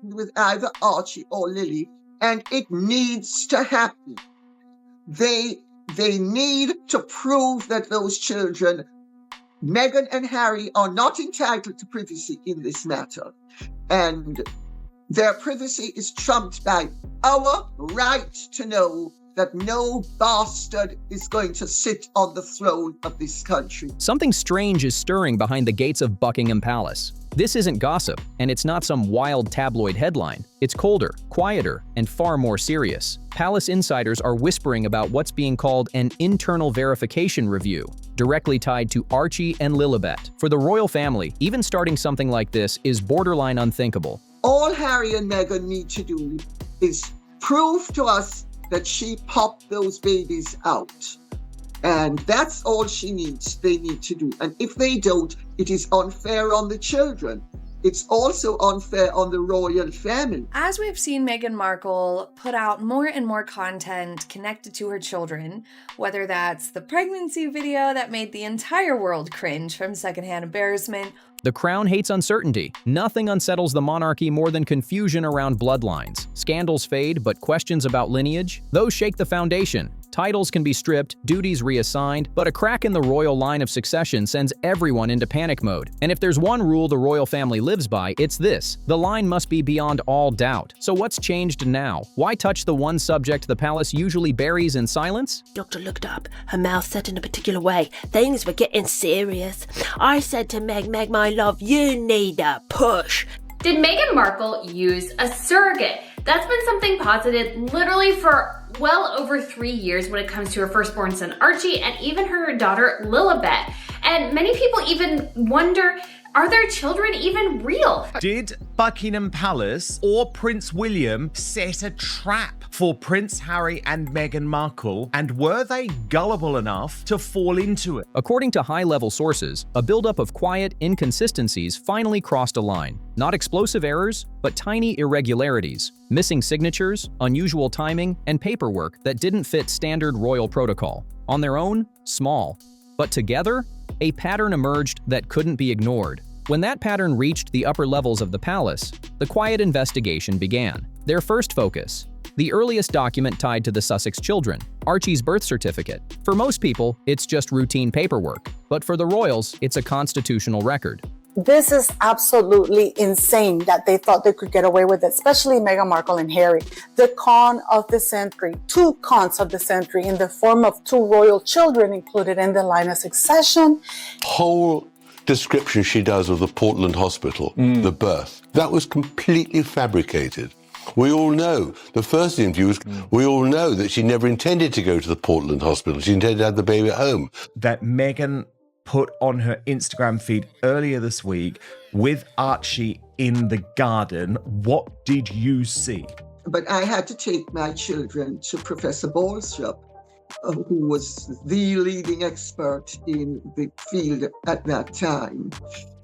with either Archie or Lily, and it needs to happen. They need to prove that those children, Meghan and Harry, are not entitled to privacy in this matter. And their privacy is trumped by our right to know that no bastard is going to sit on the throne of this country. Something strange is stirring behind the gates of Buckingham Palace. This isn't gossip, and it's not some wild tabloid headline. It's colder, quieter, and far more serious. Palace insiders are whispering about what's being called an internal verification review, directly tied to Archie and Lilibet. For the royal family, even starting something like this is borderline unthinkable. All Harry and Meghan need to do is prove to us that she popped those babies out. And that's all they need to do. And if they don't, it is unfair on the children. It's also unfair on the royal family. As we've seen Meghan Markle put out more and more content connected to her children, whether that's the pregnancy video that made the entire world cringe from secondhand embarrassment. The crown hates uncertainty. Nothing unsettles the monarchy more than confusion around bloodlines. Scandals fade, but questions about lineage? Those shake the foundation. Titles can be stripped, duties reassigned, but a crack in the royal line of succession sends everyone into panic mode. And if there's one rule the royal family lives by, it's this: the line must be beyond all doubt. So what's changed now? Why touch the one subject the palace usually buries in silence? Doctor looked up, her mouth set in a particular way. Things were getting serious. I said to Meg, my love, you need a push. Did Meghan Markle use a surrogate? That's been something posited literally for well over 3 years when it comes to her firstborn son Archie and even her daughter Lilibet. And many people even wonder, are their children even real? Did Buckingham Palace or Prince William set a trap for Prince Harry and Meghan Markle, and were they gullible enough to fall into it? According to high-level sources, a buildup of quiet inconsistencies finally crossed a line. Not explosive errors, but tiny irregularities, missing signatures, unusual timing, and paperwork that didn't fit standard royal protocol. On their own, small. But together, a pattern emerged that couldn't be ignored. When that pattern reached the upper levels of the palace, the quiet investigation began. Their first focus: the earliest document tied to the Sussex children, Archie's birth certificate. For most people, it's just routine paperwork, but for the royals, it's a constitutional record. This is absolutely insane that they thought they could get away with it, especially Meghan Markle and Harry. The con of the century, 2 cons of the century in the form of 2 royal children included in the line of succession. Whole description she does of the Portland hospital, the birth, that was completely fabricated. We all know, the first interview was, we all know that she never intended to go to the Portland hospital. She intended to have the baby at home. That Meghan put on her Instagram feed earlier this week with Archie in the garden. What did you see? But I had to take my children to Professor Bolstrop, who was the leading expert in the field at that time,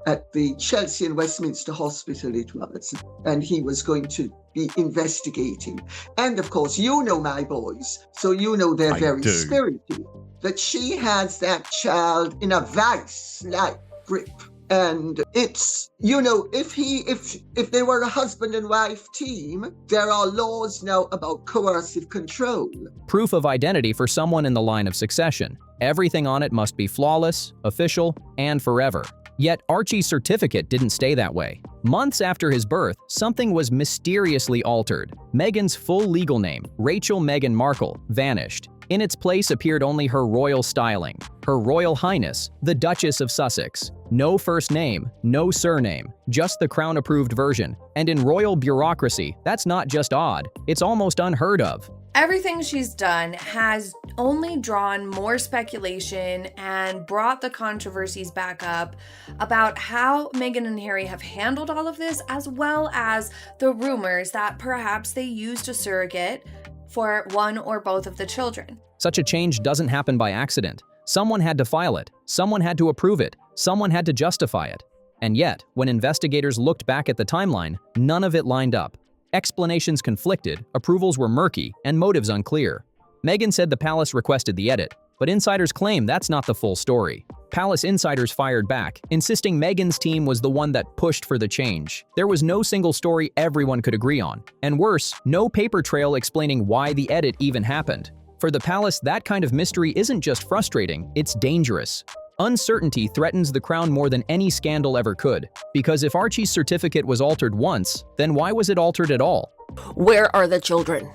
at the Chelsea and Westminster Hospital it was, and he was going to be investigating. And of course, you know my boys, so you know they're very spirited. That she has that child in a vice-like grip. And it's, you know, if they were a husband and wife team, there are laws now about coercive control. Proof of identity for someone in the line of succession. Everything on it must be flawless, official, and forever. Yet Archie's certificate didn't stay that way. Months after his birth, something was mysteriously altered. Meghan's full legal name, Rachel Meghan Markle, vanished. In its place appeared only her royal styling, Her Royal Highness, the Duchess of Sussex. No first name, no surname, just the crown-approved version. And in royal bureaucracy, that's not just odd, it's almost unheard of. Everything she's done has only drawn more speculation and brought the controversies back up about how Meghan and Harry have handled all of this, as well as the rumors that perhaps they used a surrogate for one or both of the children. Such a change doesn't happen by accident. Someone had to file it, someone had to approve it, someone had to justify it. And yet, when investigators looked back at the timeline, none of it lined up. Explanations conflicted, approvals were murky, and motives unclear. Meghan said the palace requested the edit, But insiders claim that's not the full story. Palace insiders fired back, insisting Meghan's team was the one that pushed for the change. There was no single story everyone could agree on. And worse, no paper trail explaining why the edit even happened. For the palace, that kind of mystery isn't just frustrating, it's dangerous. Uncertainty threatens the crown more than any scandal ever could. Because if Archie's certificate was altered once, then why was it altered at all? Where are the children?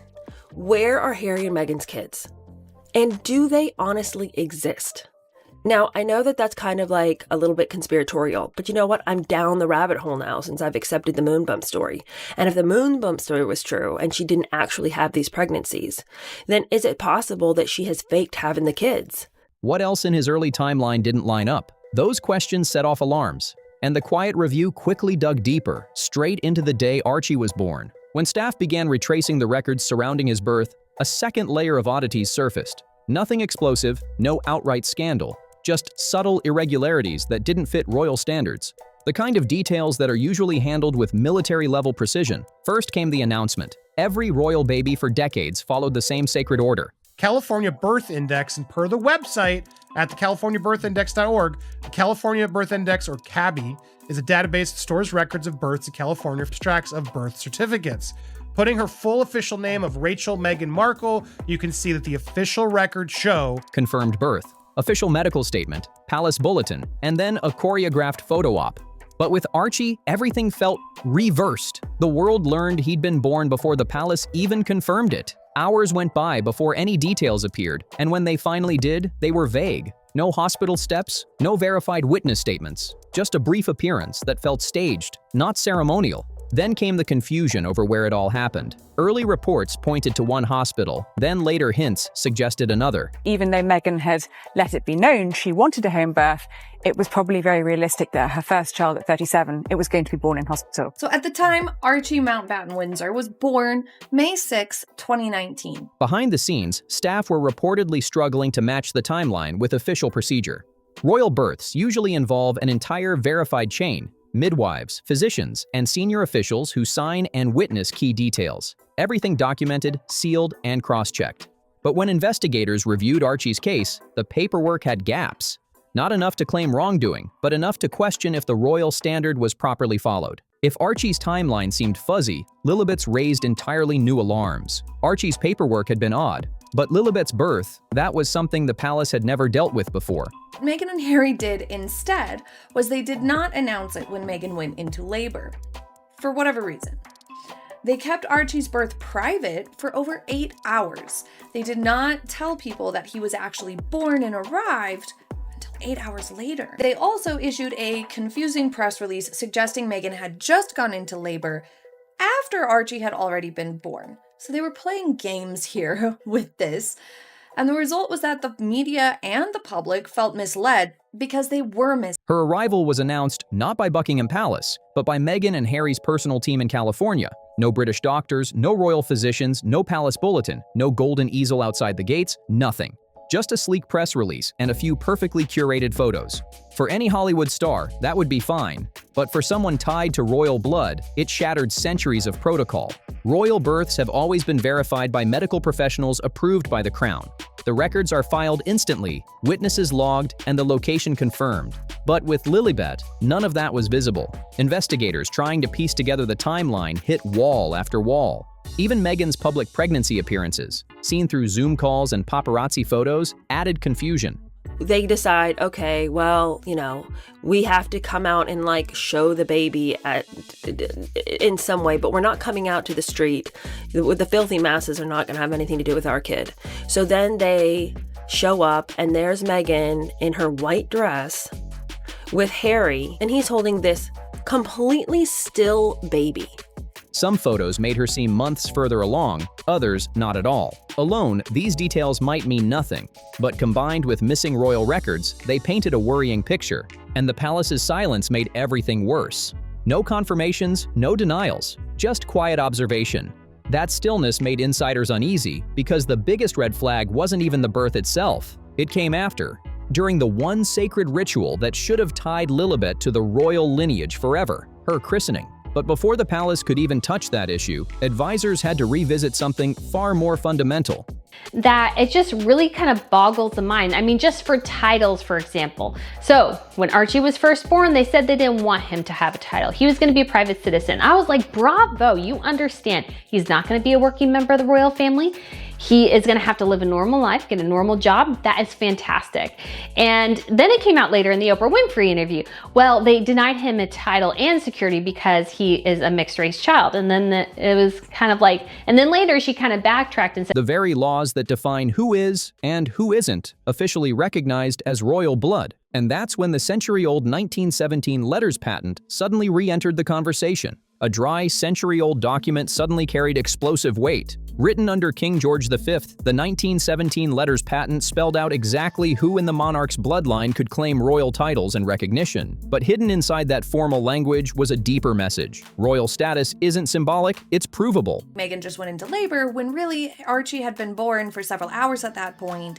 Where are Harry and Meghan's kids? And do they honestly exist? Now, I know that that's kind of like a little bit conspiratorial, but you know what? I'm down the rabbit hole now since I've accepted the moon bump story. And if the moon bump story was true and she didn't actually have these pregnancies, then is it possible that she has faked having the kids? What else in his early timeline didn't line up? Those questions set off alarms. And the quiet review quickly dug deeper, straight into the day Archie was born. When staff began retracing the records surrounding his birth, a second layer of oddities surfaced. Nothing explosive, no outright scandal. Just subtle irregularities that didn't fit royal standards. The kind of details that are usually handled with military-level precision. First came the announcement. Every royal baby for decades followed the same sacred order. California Birth Index, and per the website at thecaliforniabirthindex.org, the California Birth Index, or CABI, is a database that stores records of births in California for extracts of birth certificates. Putting her full official name of Rachel Meghan Markle, you can see that the official records show Confirmed birth, official medical statement, palace bulletin, and then a choreographed photo op. But with Archie, everything felt reversed. The world learned he'd been born before the palace even confirmed it. Hours went by before any details appeared, and when they finally did, they were vague. No hospital steps, no verified witness statements, just a brief appearance that felt staged, not ceremonial. Then came the confusion over where it all happened. Early reports pointed to one hospital, then later hints suggested another. Even though Meghan had let it be known she wanted a home birth, it was probably very realistic that her first child at 37, it was going to be born in hospital. So at the time, Archie Mountbatten Windsor was born May 6, 2019. Behind the scenes, staff were reportedly struggling to match the timeline with official procedure. Royal births usually involve an entire verified chain. Midwives, physicians, and senior officials who sign and witness key details. Everything documented, sealed, and cross-checked. But when investigators reviewed Archie's case, the paperwork had gaps. Not enough to claim wrongdoing, but enough to question if the royal standard was properly followed. If Archie's timeline seemed fuzzy, Lilibet's raised entirely new alarms. Archie's paperwork had been odd, but Lilibet's birth, that was something the palace had never dealt with before. What Meghan and Harry did instead was they did not announce it when Meghan went into labor, for whatever reason. They kept Archie's birth private for over 8 hours. They did not tell people that he was actually born and arrived until 8 hours later. They also issued a confusing press release suggesting Meghan had just gone into labor after Archie had already been born. So they were playing games here with this. And the result was that the media and the public felt misled because they were misled. Her arrival was announced not by Buckingham Palace, but by Meghan and Harry's personal team in California. No British doctors, no royal physicians, no palace bulletin, no golden easel outside the gates, nothing. Just a sleek press release and a few perfectly curated photos. For any Hollywood star, that would be fine. But for someone tied to royal blood, it shattered centuries of protocol. Royal births have always been verified by medical professionals approved by the Crown. The records are filed instantly, witnesses logged, and the location confirmed. But with Lilibet, none of that was visible. Investigators trying to piece together the timeline hit wall after wall. Even Meghan's public pregnancy appearances, seen through Zoom calls and paparazzi photos, added confusion. They decide, okay, well, we have to come out and show the baby in some way, but we're not coming out to the street. The filthy masses are not going to have anything to do with our kid. So then they show up and there's Meghan in her white dress with Harry, and he's holding this completely still baby. Some photos made her seem months further along, others not at all. Alone, these details might mean nothing, but combined with missing royal records, they painted a worrying picture, and the palace's silence made everything worse. No confirmations, no denials, just quiet observation. That stillness made insiders uneasy because the biggest red flag wasn't even the birth itself. It came after, during the one sacred ritual that should have tied Lilibet to the royal lineage forever, her christening. But before the palace could even touch that issue, advisors had to revisit something far more fundamental. that it just really kind of boggles the mind. I mean, just for titles, for example. So when Archie was first born, they said they didn't want him to have a title. He was going to be a private citizen. I was like, bravo, you understand. He's not going to be a working member of the royal family. He is going to have to live a normal life, get a normal job. That is fantastic. And then it came out later in the Oprah Winfrey interview. Well, they denied him a title and security because he is a mixed race child. And then it was kind of like, and then later she kind of backtracked and said, The very laws that define who is and who isn't officially recognized as royal blood. And that's when the century-old 1917 letters patent suddenly re-entered the conversation. A dry, century-old document suddenly carried explosive weight. Written under King George V, the 1917 letters patent spelled out exactly who in the monarch's bloodline could claim royal titles and recognition. But hidden inside that formal language was a deeper message. Royal status isn't symbolic, it's provable. Meghan just went into labor when really Archie had been born for several hours at that point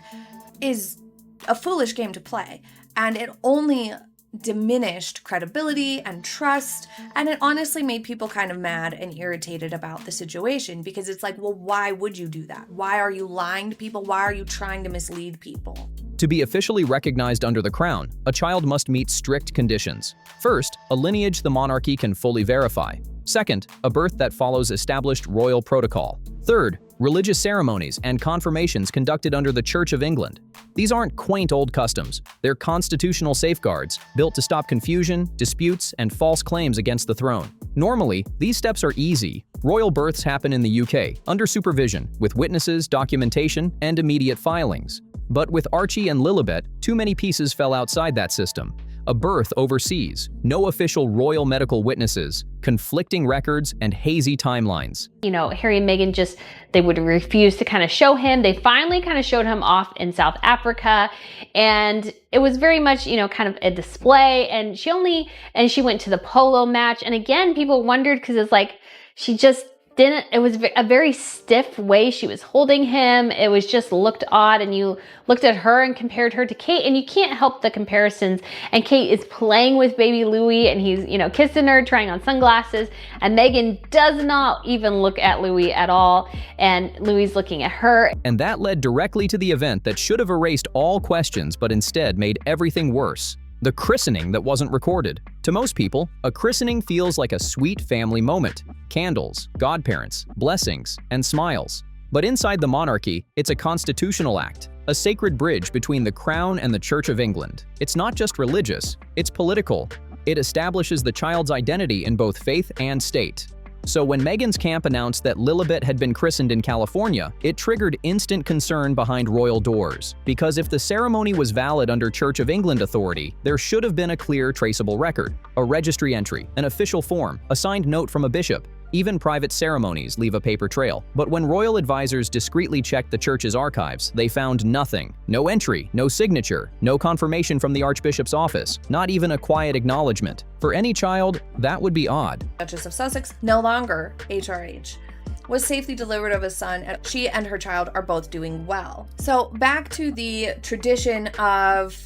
is a foolish game to play. And it only diminished credibility and trust, and it honestly made people kind of mad and irritated about the situation, because it's like, well, why would you do that? Why are you lying to people? Why are you trying to mislead people? To be officially recognized under the crown, a child must meet strict conditions. First, a lineage the monarchy can fully verify. Second, a birth that follows established royal protocol. Third, religious ceremonies and confirmations conducted under the Church of England. These aren't quaint old customs. They're constitutional safeguards built to stop confusion, disputes, and false claims against the throne. Normally, these steps are easy. Royal births happen in the UK, under supervision, with witnesses, documentation, and immediate filings. But with Archie and Lilibet, too many pieces fell outside that system. A birth overseas, no official royal medical witnesses, conflicting records, and hazy timelines. You know, Harry and Meghan they would refuse to kind of show him. They finally kind of showed him off in South Africa, and it was very much, you know, kind of a display. And she went to the polo match. And again, people wondered because it's like, she just didn't, it was a very stiff way she was holding him. It was just looked odd, and you looked at her and compared her to Kate, and you can't help the comparisons. And Kate is playing with baby Louis, and he's, you know, kissing her, trying on sunglasses, and Meghan does not even look at Louis at all, and Louis is looking at her. And that led directly to the event that should have erased all questions, but instead made everything worse. The christening that wasn't recorded. To most people, a christening feels like a sweet family moment. Candles, godparents, blessings, and smiles. But inside the monarchy, it's a constitutional act, a sacred bridge between the crown and the Church of England. It's not just religious, it's political. It establishes the child's identity in both faith and state. So when Meghan's camp announced that Lilibet had been christened in California, it triggered instant concern behind royal doors. Because if the ceremony was valid under Church of England authority, there should have been a clear, traceable record, a registry entry, an official form, a signed note from a bishop. Even private ceremonies leave a paper trail. But when royal advisors discreetly checked the church's archives, they found nothing. No entry, no signature, no confirmation from the Archbishop's office, not even a quiet acknowledgement. For any child, that would be odd. Duchess of Sussex, no longer HRH, was safely delivered of a son, and she and her child are both doing well. So back to the tradition of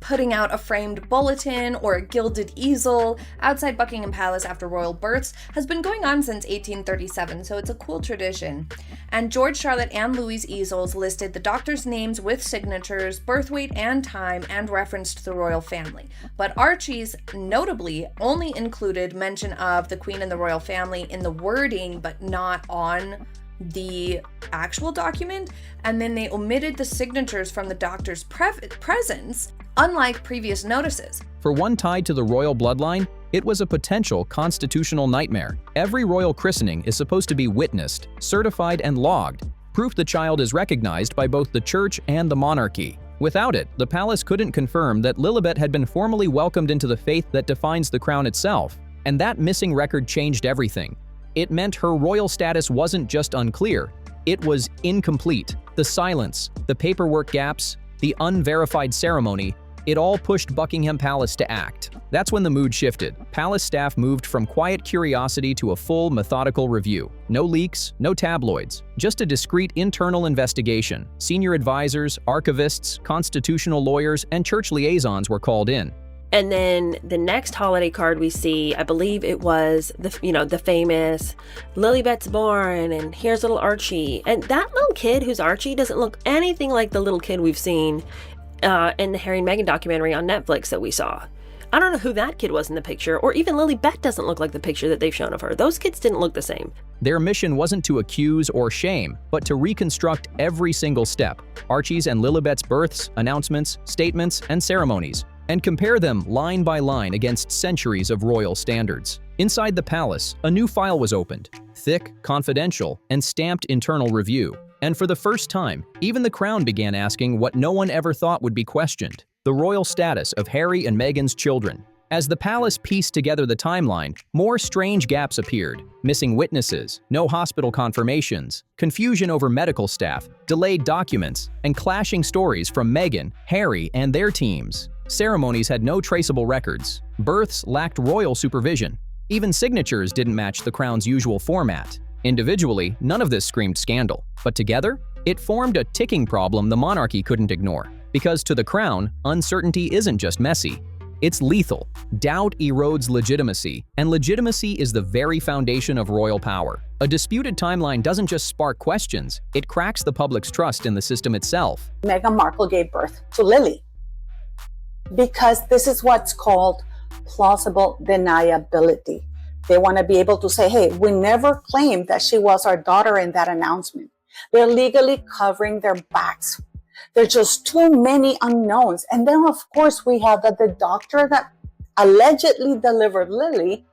putting out a framed bulletin or a gilded easel outside Buckingham Palace after royal births has been going on since 1837, so it's a cool tradition. And George, Charlotte, and Louis' easels listed the doctors' names with signatures, birth weight and time, and referenced the royal family. But Archie's notably only included mention of the Queen and the royal family in the wording, but not on the actual document, and then they omitted the signatures from the doctor's presence, unlike previous notices. For one tied to the royal bloodline, it was a potential constitutional nightmare. Every royal christening is supposed to be witnessed, certified, and logged, proof the child is recognized by both the church and the monarchy. Without it, the palace couldn't confirm that Lilibet had been formally welcomed into the faith that defines the crown itself. And that missing record changed everything. It meant her royal status wasn't just unclear, it was incomplete. The silence, the paperwork gaps, the unverified ceremony, it all pushed Buckingham Palace to act. That's when the mood shifted. Palace staff moved from quiet curiosity to a full, methodical review. No leaks, no tabloids, just a discreet internal investigation. Senior advisors, archivists, constitutional lawyers, and church liaisons were called in. And then the next holiday card we see, I believe it was the famous Lilibet's born and here's little Archie. And that little kid who's Archie doesn't look anything like the little kid we've seen in the Harry and Meghan documentary on Netflix that we saw. I don't know who that kid was in the picture, or even Lilibet doesn't look like the picture that they've shown of her. Those kids didn't look the same. Their mission wasn't to accuse or shame, but to reconstruct every single step, Archie's and Lilibet's births, announcements, statements, and ceremonies, and compare them line by line against centuries of royal standards. Inside the palace, a new file was opened, thick, confidential, and stamped internal review. And for the first time, even the Crown began asking what no one ever thought would be questioned: the royal status of Harry and Meghan's children. As the palace pieced together the timeline, more strange gaps appeared: missing witnesses, no hospital confirmations, confusion over medical staff, delayed documents, and clashing stories from Meghan, Harry, and their teams. Ceremonies had no traceable records. Births lacked royal supervision. Even signatures didn't match the Crown's usual format. Individually, none of this screamed scandal, but together, it formed a ticking problem the monarchy couldn't ignore. Because to the Crown, uncertainty isn't just messy, it's lethal. Doubt erodes legitimacy, and legitimacy is the very foundation of royal power. A disputed timeline doesn't just spark questions, it cracks the public's trust in the system itself. Meghan Markle gave birth to Lily because this is what's called plausible deniability. They want to be able to say, hey, we never claimed that she was our daughter in that announcement. They're legally covering their backs. There's just too many unknowns. And then, of course, we have that the doctor that allegedly delivered Lily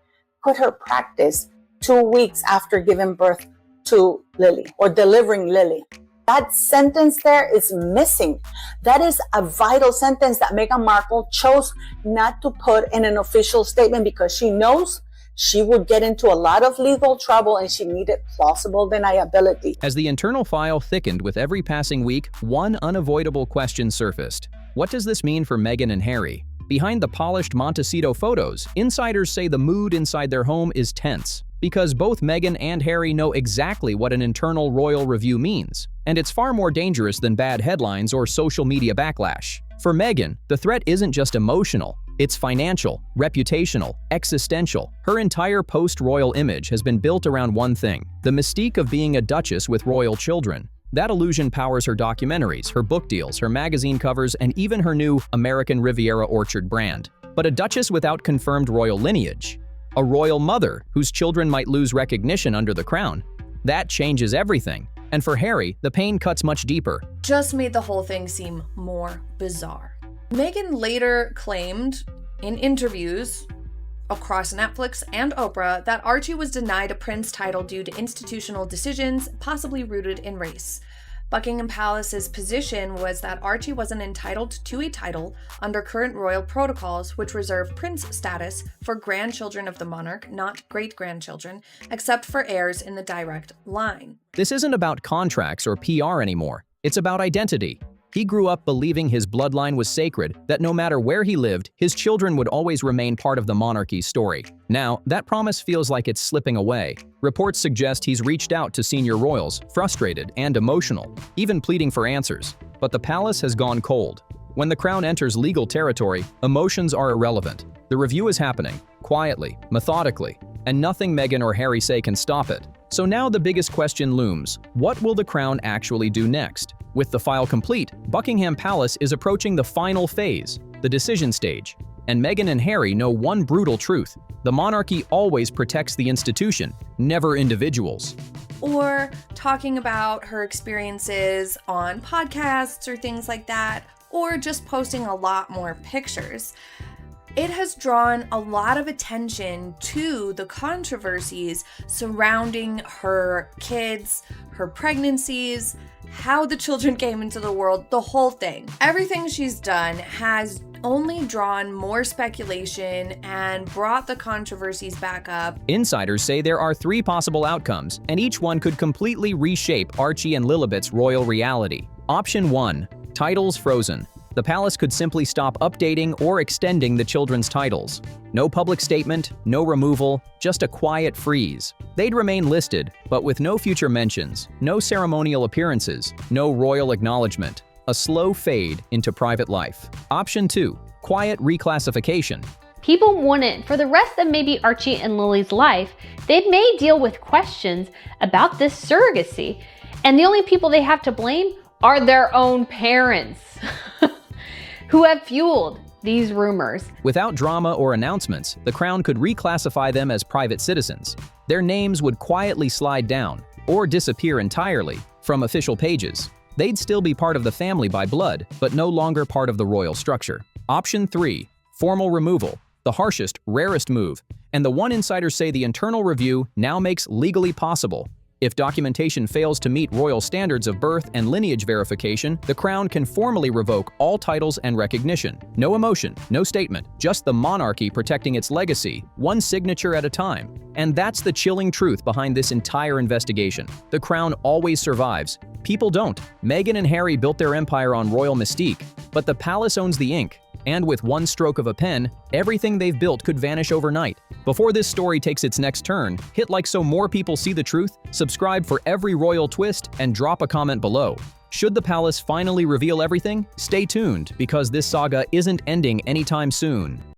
quit her practice 2 weeks after giving birth to Lily or delivering Lily. That sentence there is missing. That is a vital sentence that Meghan Markle chose not to put in an official statement because she knows she would get into a lot of legal trouble and she needed plausible deniability. As the internal file thickened with every passing week, one unavoidable question surfaced. What does this mean for Meghan and Harry? Behind the polished Montecito photos, insiders say the mood inside their home is tense, because both Meghan and Harry know exactly what an internal royal review means, and it's far more dangerous than bad headlines or social media backlash. For Meghan, the threat isn't just emotional. It's financial, reputational, existential. Her entire post-royal image has been built around one thing: the mystique of being a duchess with royal children. That illusion powers her documentaries, her book deals, her magazine covers, and even her new American Riviera Orchard brand. But a duchess without confirmed royal lineage, a royal mother whose children might lose recognition under the crown, that changes everything. And for Harry, the pain cuts much deeper. Just made the whole thing seem more bizarre. Meghan later claimed in interviews across Netflix and Oprah that Archie was denied a prince title due to institutional decisions, possibly rooted in race. Buckingham Palace's position was that Archie wasn't entitled to a title under current royal protocols, which reserve prince status for grandchildren of the monarch, not great-grandchildren, except for heirs in the direct line. This isn't about contracts or PR anymore. It's about identity. He grew up believing his bloodline was sacred, that no matter where he lived, his children would always remain part of the monarchy's story. Now, that promise feels like it's slipping away. Reports suggest he's reached out to senior royals, frustrated and emotional, even pleading for answers. But the palace has gone cold. When the crown enters legal territory, emotions are irrelevant. The review is happening, quietly, methodically, and nothing Meghan or Harry say can stop it. So now the biggest question looms: what will the crown actually do next? With the file complete, Buckingham Palace is approaching the final phase, the decision stage. And Meghan and Harry know one brutal truth: the monarchy always protects the institution, never individuals. Or talking about her experiences on podcasts or things like that, or just posting a lot more pictures. It has drawn a lot of attention to the controversies surrounding her kids, her pregnancies, how the children came into the world, the whole thing. Everything she's done has only drawn more speculation and brought the controversies back up. Insiders say there are 3 possible outcomes, and each one could completely reshape Archie and Lilibet's royal reality. Option 1. Titles frozen. The palace could simply stop updating or extending the children's titles. No public statement, no removal, just a quiet freeze. They'd remain listed, but with no future mentions, no ceremonial appearances, no royal acknowledgement. A slow fade into private life. Option 2. quiet reclassification. People wouldn't. For the rest of maybe Archie and Lily's life, they may deal with questions about this surrogacy. And the only people they have to blame are their own parents who have fueled these rumors. Without drama or announcements, the Crown could reclassify them as private citizens. Their names would quietly slide down or disappear entirely from official pages. They'd still be part of the family by blood, but no longer part of the royal structure. Option 3, formal removal, the harshest, rarest move, and the one insiders say the internal review now makes legally possible. If documentation fails to meet royal standards of birth and lineage verification, the Crown can formally revoke all titles and recognition. No emotion, no statement, just the monarchy protecting its legacy, one signature at a time. And that's the chilling truth behind this entire investigation. The Crown always survives. People don't. Meghan and Harry built their empire on royal mystique, but the palace owns the ink. And with one stroke of a pen, everything they've built could vanish overnight. Before this story takes its next turn, hit like so more people see the truth, subscribe for every royal twist, and drop a comment below. Should the palace finally reveal everything? Stay tuned, because this saga isn't ending anytime soon.